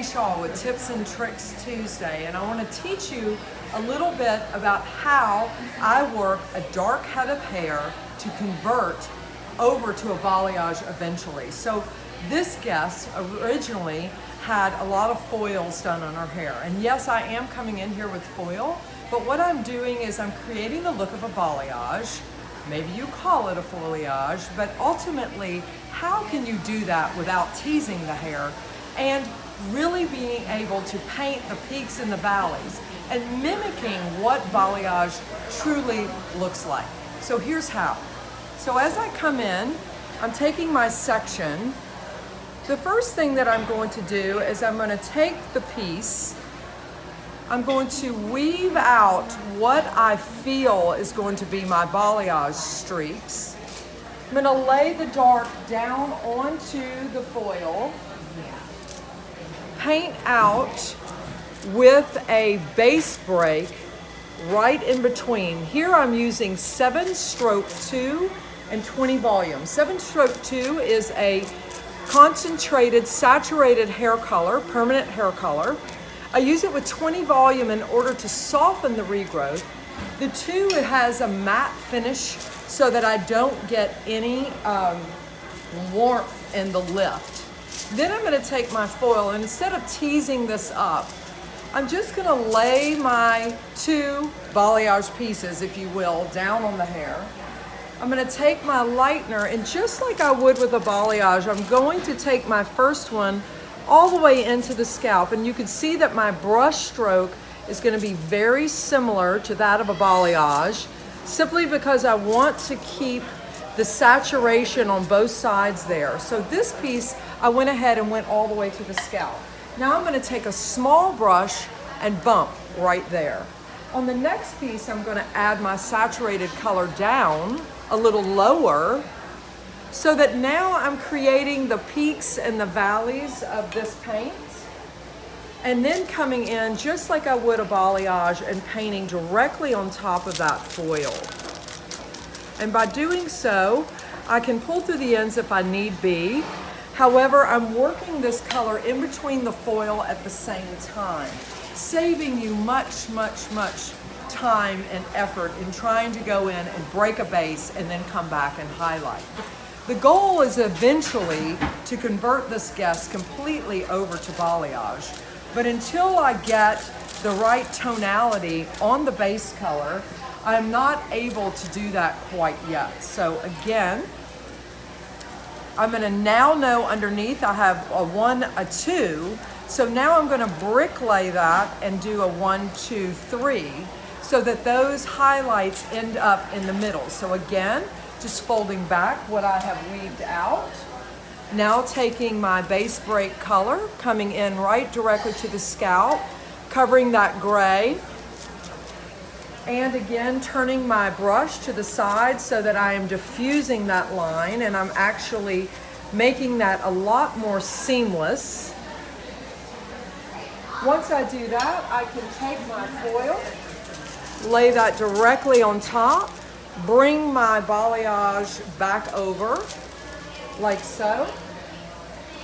Shaw with Tips and Tricks Tuesday, and I want to teach you a little bit about how I work a dark head of hair to convert over to a balayage eventually. So this guest originally had a lot of foils done on her hair, and yes, I am coming in here with foil, but what I'm doing is I'm creating the look of a balayage. Maybe you call it a foliage, but ultimately, how can you do that without teasing the hair and really being able to paint the peaks and the valleys and mimicking what balayage truly looks like? So here's how. So as I come in, I'm taking my section. The first thing that I'm going to do is I'm going to take the piece, I'm going to weave out what I feel is going to be my balayage streaks. I'm going to lay the dark down onto the foil, paint out with a base break right in between. Here I'm using 7-stroke 2 and 20 volume. 7-stroke 2 is a concentrated, saturated hair color, permanent hair color. I use it with 20 volume in order to soften the regrowth. The 2, it has a matte finish so that I don't get any warmth in the lift. Then I'm going to take my foil, and instead of teasing this up, I'm just going to lay my 2 balayage pieces, if you will, down on the hair. I'm going to take my lightener, and just like I would with a balayage, I'm going to take my first one all the way into the scalp, and you can see that my brush stroke is going to be very similar to that of a balayage, simply because I want to keep the saturation on both sides there. So this piece, I went ahead and went all the way to the scalp. Now I'm going to take a small brush and bump right there. On the next piece, I'm going to add my saturated color down a little lower, so that now I'm creating the peaks and the valleys of this paint, and then coming in just like I would a balayage and painting directly on top of that foil. And by doing so, I can pull through the ends if I need be. However, I'm working this color in between the foil at the same time, saving you much, much, much time and effort in trying to go in and break a base and then come back and highlight. The goal is eventually to convert this guest completely over to balayage, but until I get the right tonality on the base color, I'm not able to do that quite yet. So again, I'm going to now know underneath I have a 1, a 2, so now I'm going to brick lay that and do a 1, 2, 3, so that those highlights end up in the middle. So again, just folding back what I have weaved out. Now taking my base break color, coming in right directly to the scalp, covering that gray. And again, turning my brush to the side so that I am diffusing that line, and I'm actually making that a lot more seamless. Once I do that, I can take my foil, lay that directly on top, bring my balayage back over, like so.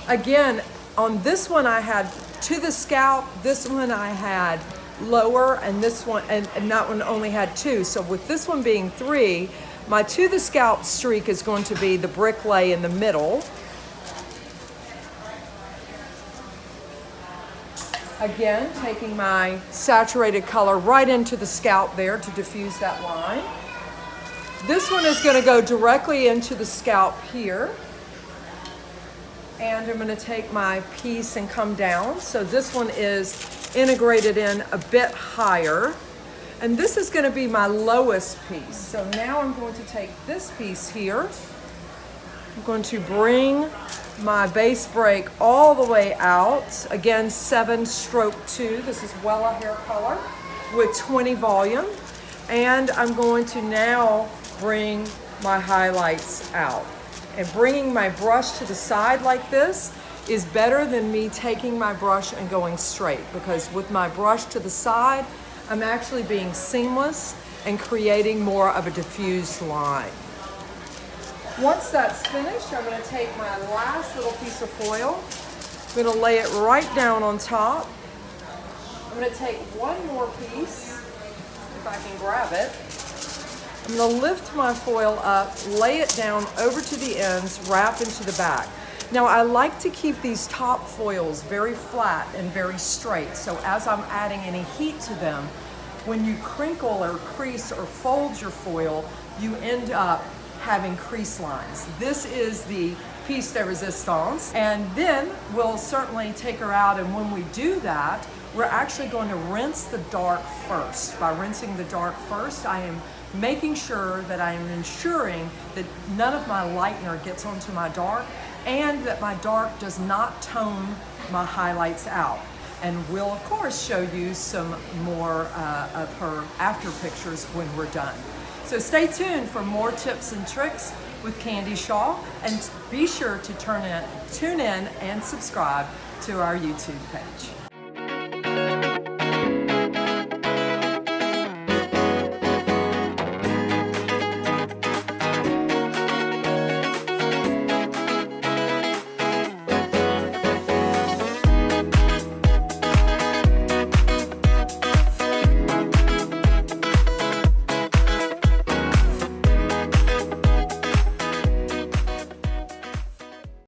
Again, on this one I had to the scalp, this one I had lower, and this one, and that one only had 2. So with this one being 3, my to the scalp streak is going to be the brick lay in the middle. Again, taking my saturated color right into the scalp there to diffuse that line. This one is going to go directly into the scalp here. And I'm going to take my piece and come down. So this one is integrated in a bit higher. And this is going to be my lowest piece. So now I'm going to take this piece here. I'm going to bring my base break all the way out. Again, 7-stroke 2. This is Wella hair color with 20 volume. And I'm going to now bring my highlights out. And bringing my brush to the side like this is better than me taking my brush and going straight, because with my brush to the side, I'm actually being seamless and creating more of a diffused line. Once that's finished, I'm going to take my last little piece of foil, I'm gonna lay it right down on top. I'm gonna take one more piece, if I can grab it. I'm gonna lift my foil up, lay it down over to the ends, wrap into the back. Now I like to keep these top foils very flat and very straight, so as I'm adding any heat to them, when you crinkle or crease or fold your foil, you end up having crease lines. This is the piece de resistance, and then we'll certainly take her out, and when we do that, we're actually going to rinse the dark first. By rinsing the dark first, I am making sure that I am ensuring that none of my lightener gets onto my dark and that my dark does not tone my highlights out. And we'll of course show you some more of her after pictures when we're done. So stay tuned for more tips and tricks with Candy Shaw, and be sure to tune in and subscribe to our YouTube page.